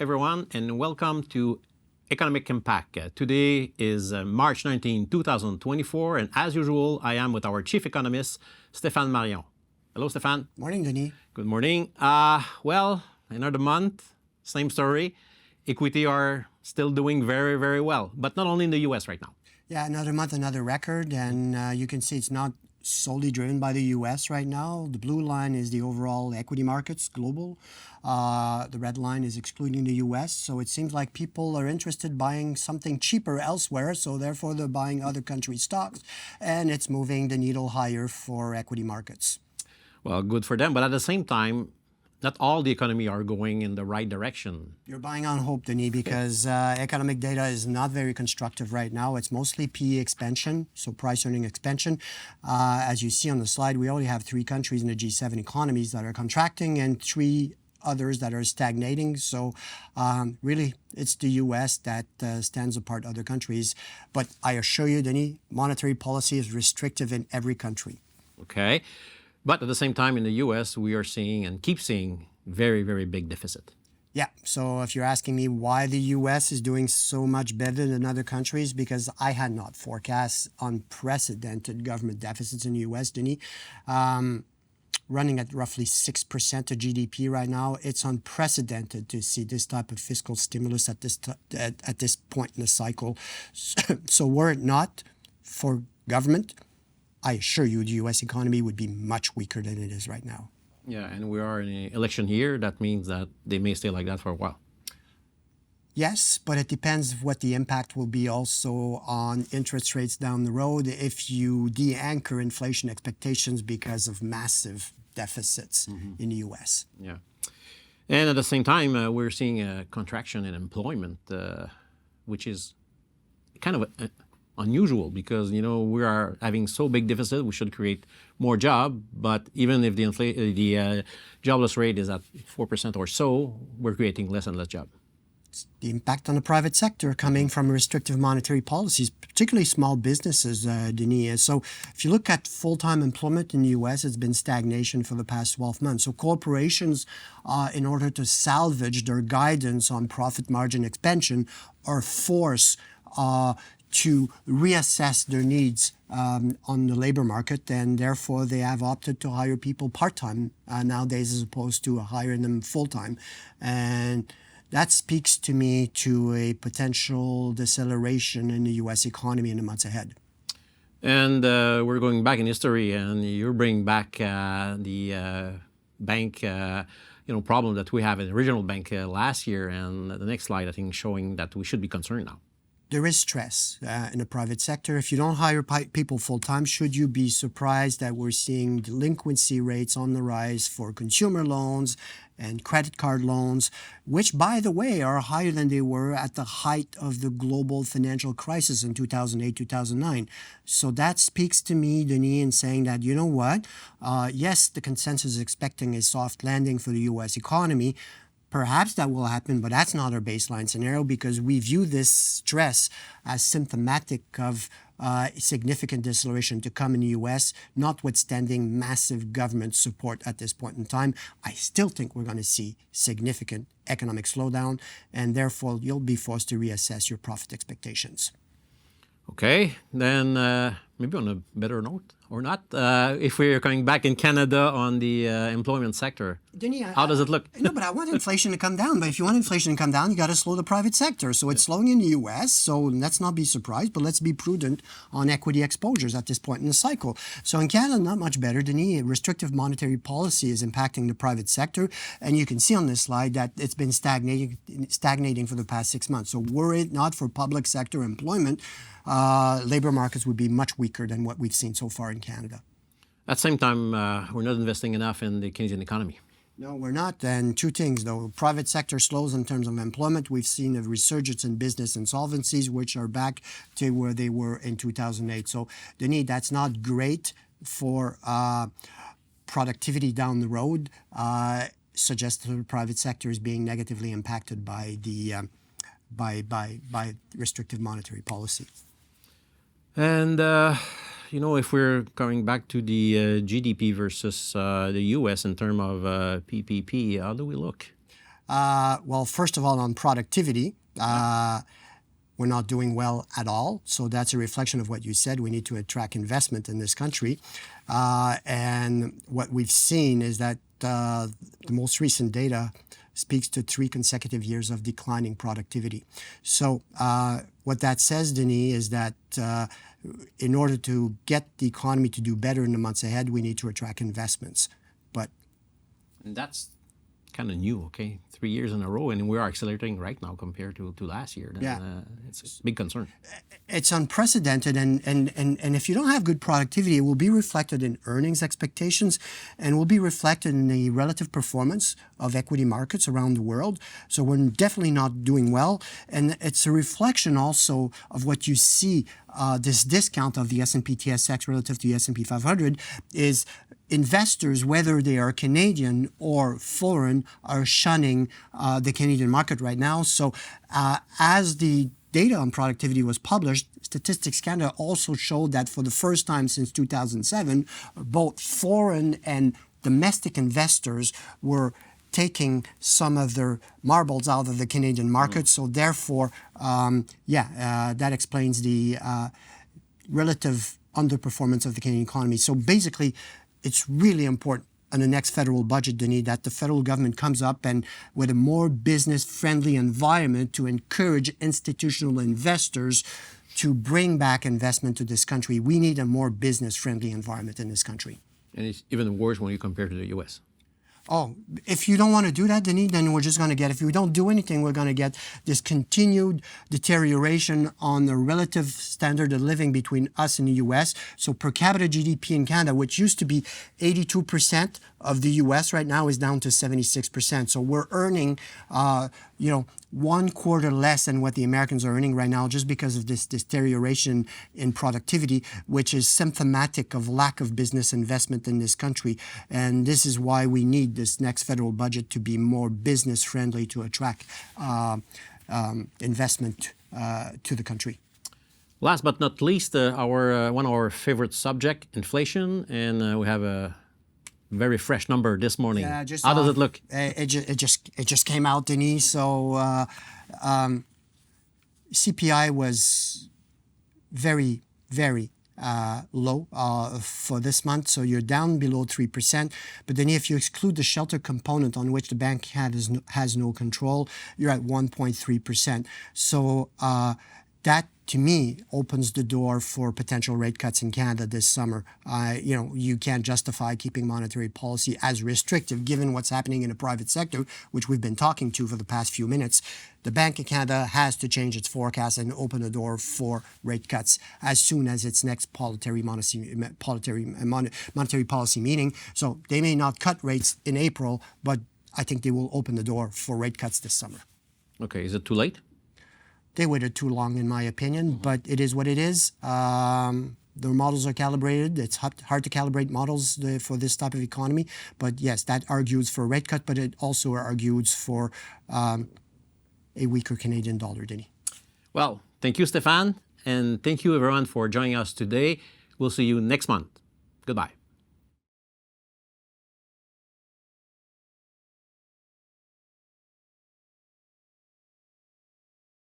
everyone, and welcome to Economic Impact. Today is March 19, 2024, and as usual, I am with our chief economist, Stéfane Marion. Hello, Stéfane. Morning, Denis. Good morning. Well, another month, same story. Equity are still doing very, very well, but not only in the U.S. right now. Yeah, another month, another record, and you can see it's not solely driven by the U.S. right now. The blue line is the overall equity markets, global. The red line is excluding the U.S. So it seems like people are interested buying something cheaper elsewhere, so therefore they're buying other countries' stocks, and it's moving the needle higher for equity markets. Well, good for them, but at the same time, not all the economy are going in the right direction. You're buying on hope, Denis, because economic data is not very constructive right now. It's mostly PE expansion, so price-earning expansion. As you see on the slide, we only have 3 countries in the G7 economies that are contracting and 3 others that are stagnating. So really, it's the U.S. that stands apart other countries. But I assure you, Denis, monetary policy is restrictive in every country. Okay. But at the same time, in the U.S., we are seeing and keep seeing very, very big deficit. Yeah, so if you're asking me why the U.S. is doing so much better than other countries, because I had not forecast unprecedented government deficits in the U.S., Denis. Running at roughly 6% of GDP right now, it's unprecedented to see this type of fiscal stimulus at this point in the cycle. So were it not for government, I assure you the U.S. economy would be much weaker than it is right now. Yeah, and we are in an election year. That means that they may stay like that for a while. Yes, but it depends what the impact will be also on interest rates down the road if you de-anchor inflation expectations because of massive deficits in the U.S. Yeah. And at the same time, we're seeing a contraction in employment, which is kind of unusual because, you know, we are having so big deficit, we should create more job. But even if the jobless rate is at 4% or so, we're creating less and less job. The impact on the private sector coming from restrictive monetary policies, particularly small businesses, Denis. So if you look at full-time employment in the U.S., it's been stagnation for the past 12 months. So corporations, in order to salvage their guidance on profit margin expansion, are forced to reassess their needs on the labor market, and therefore they have opted to hire people part-time nowadays as opposed to hiring them full-time. And that speaks to me to a potential deceleration in the U.S. economy in the months ahead. And we're going back in history, and you're bringing back the bank problem that we have in the regional bank last year. And the next slide, I think, showing that we should be concerned now. There is stress in the private sector. If you don't hire people full-time, should you be surprised that we're seeing delinquency rates on the rise for consumer loans and credit card loans, which, by the way, are higher than they were at the height of the global financial crisis in 2008, 2009. So that speaks to me, Denis, in saying that, you know what? Yes, the consensus is expecting a soft landing for the U.S. economy. Perhaps that will happen, but that's not our baseline scenario because we view this stress as symptomatic of significant deceleration to come in the U.S., notwithstanding massive government support at this point in time. I still think we're going to see significant economic slowdown, and therefore you'll be forced to reassess your profit expectations. Okay, then maybe on a better note or not, if we're coming back in Canada on the employment sector, Denis, how does it look? No, but I want inflation to come down. But if you want inflation to come down, you got to slow the private sector. So it's slowing in the U.S., so let's not be surprised, but let's be prudent on equity exposures at this point in the cycle. So in Canada, not much better, Denis. Restrictive monetary policy is impacting the private sector, and you can see on this slide that it's been stagnating for the past 6 months. So were it not for public sector employment, labor markets would be much weaker than what we've seen so far in Canada. At the same time, we're not investing enough in the Canadian economy. No, we're not. And 2 things, though. Private sector slows in terms of employment. We've seen a resurgence in business insolvencies, which are back to where they were in 2008. So, Denis, that's not great for productivity down the road. Suggests that the private sector is being negatively impacted by the by restrictive monetary policy. And if we're coming back to the GDP versus the U.S. in terms of PPP, how do we look? Well, first of all, on productivity, we're not doing well at all. So that's a reflection of what you said. We need to attract investment in this country. And what we've seen is that the most recent data speaks to 3 consecutive years of declining productivity. So what that says, Denis, is that in order to get the economy to do better in the months ahead, we need to attract investments. But And that's kind of new, okay? 3 years in a row, and we are accelerating right now compared to last year. Then, Yeah. It's a big concern. it's unprecedented, and if you don't have good productivity, it will be reflected in earnings expectations and will be reflected in the relative performance of equity markets around the world. So we're definitely not doing well, and it's a reflection also of what you see, this discount of the S&P TSX relative to the S&P 500 is investors, whether they are Canadian or foreign, are shunning the Canadian market right now. So as the data on productivity was published, Statistics Canada also showed that for the first time since 2007, both foreign and domestic investors were taking some of their marbles out of the Canadian market. So therefore, that explains the relative underperformance of the Canadian economy. So basically, it's really important on the next federal budget, Denis, that the federal government comes up and with a more business-friendly environment to encourage institutional investors to bring back investment to this country. We need a more business-friendly environment in this country. And it's even worse when you compare to the U.S. Oh, if you don't want to do that, Denis, then we're just going to get, if we don't do anything, we're going to get this continued deterioration on the relative standard of living between us and the U.S. So per capita GDP in Canada, which used to be 82% of the U.S. right now, is down to 76%. So we're earning, 1 quarter less than what the Americans are earning right now just because of this deterioration in productivity, which is symptomatic of lack of business investment in this country. And this is why we need this next federal budget to be more business friendly to attract investment to the country. Last but not least, our one of our favorite subject, inflation, and we have a very fresh number this morning. Yeah, how does it look? It just came out, Denis. So CPI was very, very low for this month. So you're down below 3%. But then if you exclude the shelter component on which the bank has no control, you're at 1.3%. So that, to me, opens the door for potential rate cuts in Canada this summer. You can't justify keeping monetary policy as restrictive given what's happening in the private sector, which we've been talking to for the past few minutes. The Bank of Canada has to change its forecast and open the door for rate cuts as soon as its next monetary policy meeting. So they may not cut rates in April, but I think they will open the door for rate cuts this summer. Okay, is it too late? They waited too long, in my opinion, but it is what it is. The models are calibrated. It's hard to calibrate models for this type of economy. But yes, that argues for a rate cut, but it also argues for a weaker Canadian dollar, Denis. Well, thank you, Stéfane, and thank you, everyone, for joining us today. We'll see you next month. Goodbye.